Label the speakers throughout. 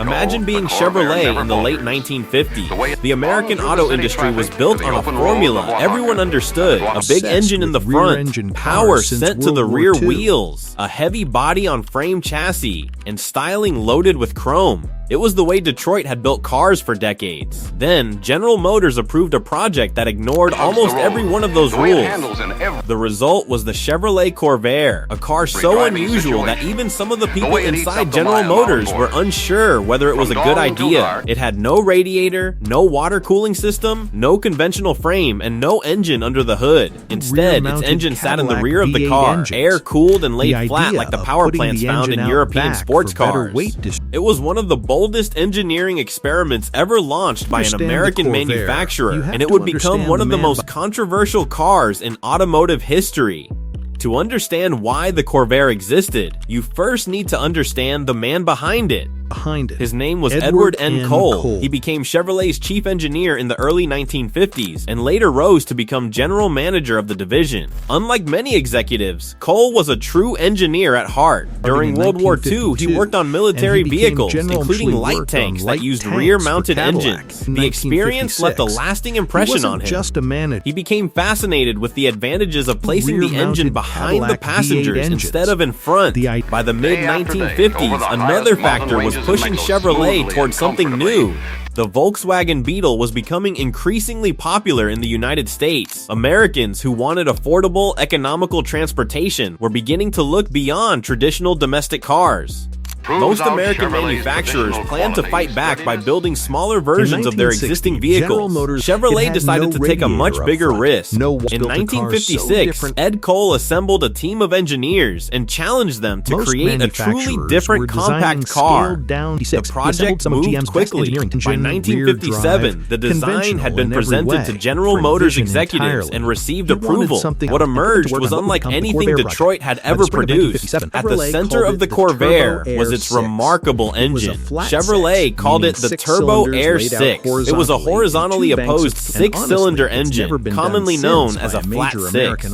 Speaker 1: Imagine being Chevrolet in the late 1950s. The American auto industry was built on a formula everyone understood: a big engine in the front, power sent to the rear wheels, a heavy body on frame chassis, and styling loaded with chrome. It was the way Detroit had built cars for decades. Then, General Motors approved a project that ignored almost every one of those rules. The result was the Chevrolet Corvair, a car so unusual that even some of the people inside General Motors were unsure whether it was a good idea. It had no radiator, no water cooling system, no conventional frame, and no engine under the hood. Instead, its engine sat in the rear of the car, air-cooled and laid flat like the power plants found in European sports cars. It was one of the boldest engineering experiments ever launched by an American manufacturer, and it would become one of the most controversial cars in automotive history. To understand why the Corvair existed, you first need to understand the man behind it. His name was Edward N. Cole. He became Chevrolet's chief engineer in the early 1950s and later rose to become general manager of the division. Unlike many executives, Cole was a true engineer at heart. During World War II, he worked on military vehicles, including light tanks that used rear-mounted engines. The experience left a lasting impression on him. He became fascinated with the advantages of placing the engine behind the passengers instead of in front. By the mid-1950s, another factor was pushing Chevrolet towards something new. The Volkswagen Beetle was becoming increasingly popular in the United States. Americans who wanted affordable, economical transportation were beginning to look beyond traditional domestic cars. Most American manufacturers planned to fight back by building smaller versions of their existing vehicles. Chevrolet decided to take a much bigger risk. In 1956, Ed Cole assembled a team of engineers and challenged them to create a truly different compact car. The project moved quickly. By 1957, the design had been presented to General Motors executives and received approval. What emerged was unlike anything Detroit had ever produced. At the center of the Corvair was its remarkable engine. Chevrolet called it the Turbo Air 6. It was a horizontally opposed six-cylinder engine, commonly known as a flat six.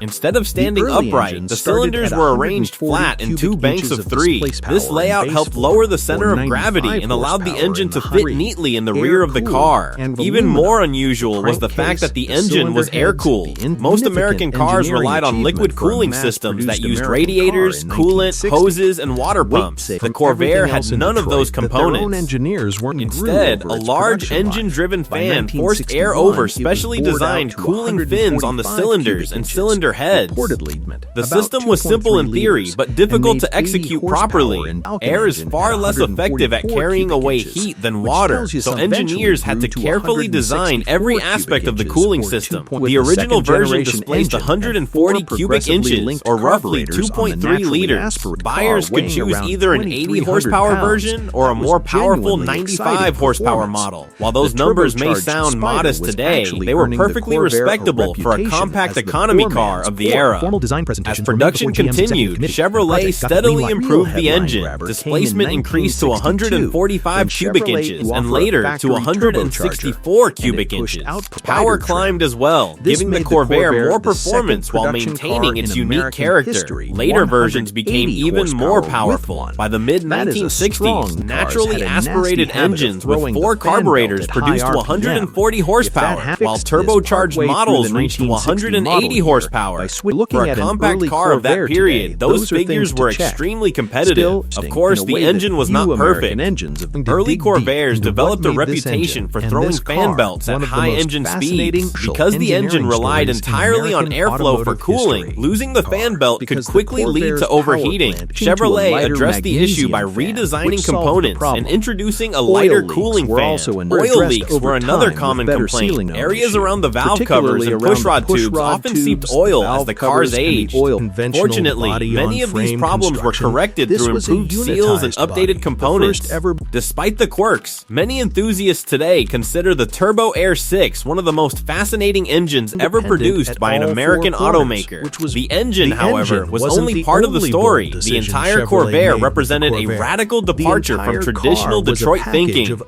Speaker 1: Instead of standing upright, the cylinders were arranged flat in two banks of three. This layout helped lower the center of gravity and allowed the engine to fit neatly in the rear of the car. Even more unusual was the fact that the engine was air-cooled. Most American cars relied on liquid cooling systems that used radiators, coolant, hoses, and water pumps. The Corvair had none of those components. Instead, a large engine-driven fan forced air over specially designed cooling fins on the cylinders and cylinder heads. The system was simple in theory, but difficult to execute properly. Air is far less effective at carrying away heat than water, so engineers had to carefully design every aspect of the cooling system. The original version displaced 140 cubic inches, or roughly 2.3 liters. Buyers could choose either an 80 horsepower version or a more powerful 95 horsepower model. While those numbers may sound modest today, they were perfectly respectable for a compact economy car of the era. As production continued, Chevrolet steadily improved the engine. Displacement increased to 145 cubic inches and later to 164 cubic inches. Power climbed as well, giving the Corvair more performance while maintaining its unique character. Later versions became even more powerful. By the mid-1960s, naturally aspirated engines with 4 carburetors produced 140 horsepower, while turbocharged models reached 180 horsepower. For a compact car of that period, those figures were extremely competitive. Of course, the engine was not perfect. Early Corvairs developed a reputation for throwing fan belts at high engine speeds. Because the engine relied entirely on airflow for cooling, losing the fan belt could quickly lead to overheating. Chevrolet addressed the issue by redesigning components and introducing a lighter cooling fan. Oil leaks were another common complaint. Areas around the valve covers and pushrod tubes often seeped oil as the cars aged. Fortunately, many of these problems were corrected through improved seals and updated components. Despite the quirks, many enthusiasts today consider the Turbo Air 6 one of the most fascinating engines ever produced by an American automaker. The engine, however, was only part of the story. The entire Corvair represented a radical departure from traditional Detroit thinking.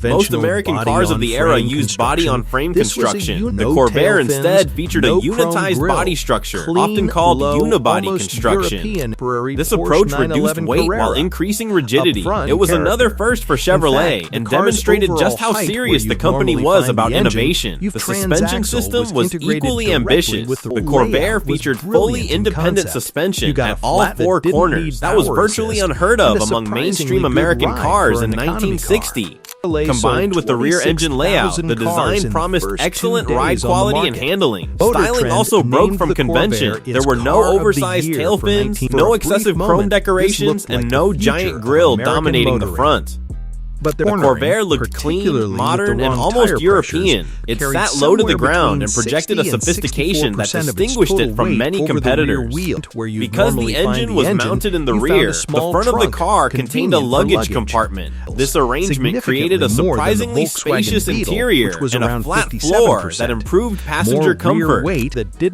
Speaker 1: Most American cars of the era used body-on-frame construction. The Corvair instead featured a unitized body structure, often called unibody construction. This approach reduced weight while increasing rigidity. It was another first for Chevrolet and demonstrated just how serious the company was about innovation. The suspension system was equally ambitious. The Corvair featured fully independent suspension at all four corners. That was virtually unheard of among mainstream American cars in 1960. Combined with the rear engine layout, the design promised excellent ride quality and handling. Styling also broke from convention. There were no oversized tail fins, no excessive chrome decorations, and no giant grille dominating the front. But the Corvair looked clean, modern, and almost European. It sat low to the ground and projected a sophistication that distinguished it from many competitors. Because the engine was mounted in the rear, the front of the car contained a luggage compartment. This arrangement created a surprisingly spacious interior and a flat floor that improved passenger comfort.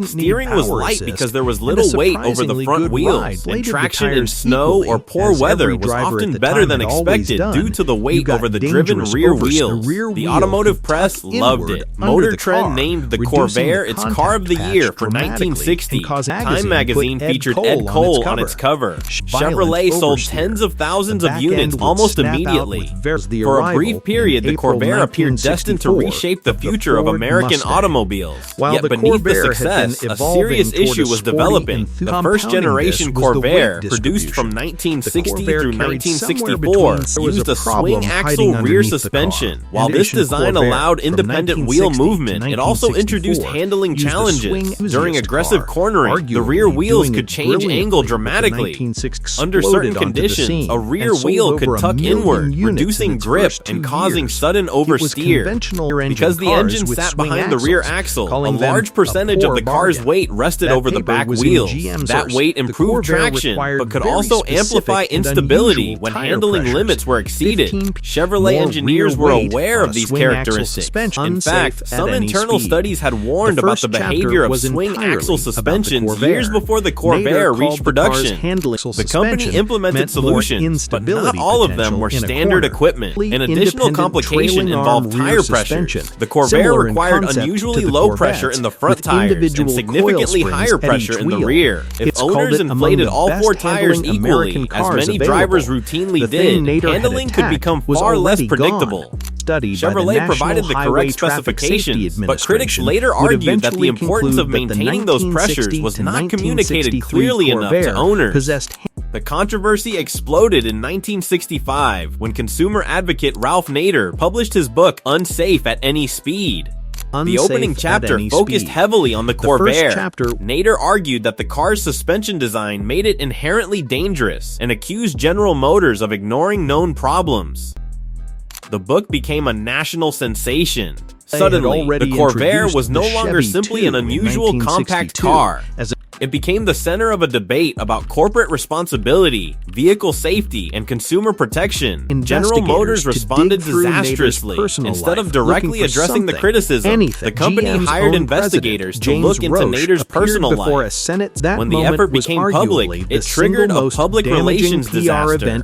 Speaker 1: Steering was light because there was little weight over the front wheels, and traction in snow or poor weather was often better than expected due to the weight over the driven rear wheels. The automotive press loved it. Motor Trend named the Corvair its car of the year for 1960. Time magazine featured Ed Cole on its cover. Chevrolet sold tens of thousands of units almost immediately. For a brief period, the Corvair appeared destined to reshape the future of American automobiles. Yet beneath the success, a serious issue was developing. The first-generation Corvair, produced from 1960 through 1964, used a swing axle rear suspension. While this design allowed independent wheel movement, it also introduced handling challenges. During aggressive cornering, the rear wheels could change angle dramatically. Under certain conditions, a rear wheel could tuck inward, reducing grip and causing sudden oversteer. Because the engine sat behind the rear axle, a large percentage of the car's weight rested over the back wheels. That weight improved traction, but could also amplify instability when handling limits were exceeded. Chevrolet engineers were aware of these characteristics. In fact, some internal studies had warned about the behavior of swing axle suspensions years before the Corvair reached production. The company implemented solutions, but not all of them were standard equipment. An additional complication involved tire pressure. The Corvair required unusually low pressure in the front tires and significantly higher pressure in the rear. If owners inflated all four tires equally, as many drivers routinely did, handling could become far less predictable. Chevrolet provided the correct specifications, but critics later argued that the importance of maintaining those pressures was not communicated clearly enough to owners. The controversy exploded in 1965 when consumer advocate Ralph Nader published his book Unsafe at Any Speed. The opening chapter focused heavily on the Corvair. Nader argued that the car's suspension design made it inherently dangerous and accused General Motors of ignoring known problems. The book became a national sensation. Suddenly, the Corvair was no longer simply an unusual compact car. It became the center of a debate about corporate responsibility, vehicle safety, and consumer protection. General Motors responded disastrously. Instead of directly addressing the criticism, the company hired investigators to look into Nader's personal life. When the effort became public, it triggered a public relations disaster.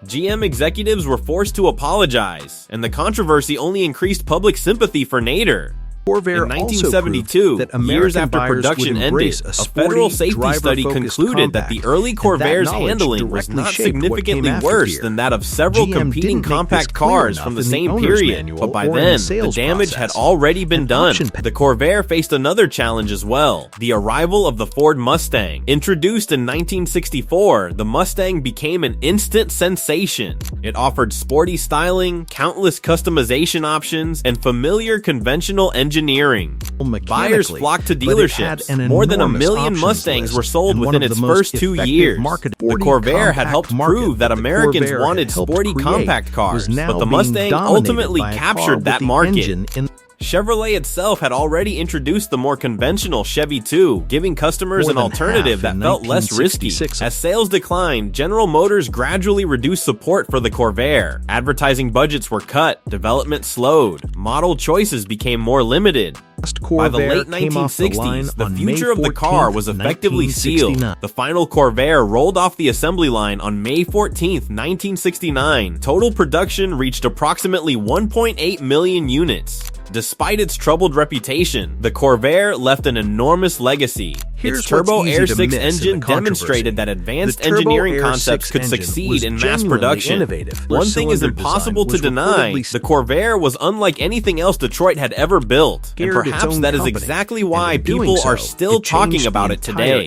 Speaker 1: GM executives were forced to apologize, and the controversy only increased public sympathy for Nader. In 1972, years after production ended, a federal safety study concluded that the early Corvair's handling was not significantly worse than that of several competing compact cars from the same period, but by then, the damage had already been done. The Corvair faced another challenge as well, the arrival of the Ford Mustang. Introduced in 1964, the Mustang became an instant sensation. It offered sporty styling, countless customization options, and familiar conventional engineering. Buyers flocked to dealerships. More than 1 million Mustangs were sold within its first 2 years. The Corvair had helped prove that Americans wanted sporty compact cars, but the Mustang ultimately captured that market. Chevrolet itself had already introduced the more conventional Chevy 2, giving customers an alternative that felt less risky. As sales declined, General Motors gradually reduced support for the Corvair. Advertising budgets were cut, development slowed, model choices became more limited. By the late 1960s, the future of the car was effectively sealed. The final Corvair rolled off the assembly line on May 14, 1969. Total production reached approximately 1.8 million units. Despite its troubled reputation, the Corvair left an enormous legacy. Its Turbo Air 6 engine demonstrated that advanced engineering concepts could succeed in mass production. One thing is impossible to deny: the Corvair was unlike anything else Detroit had ever built, and perhaps that is exactly why people are still talking about it today.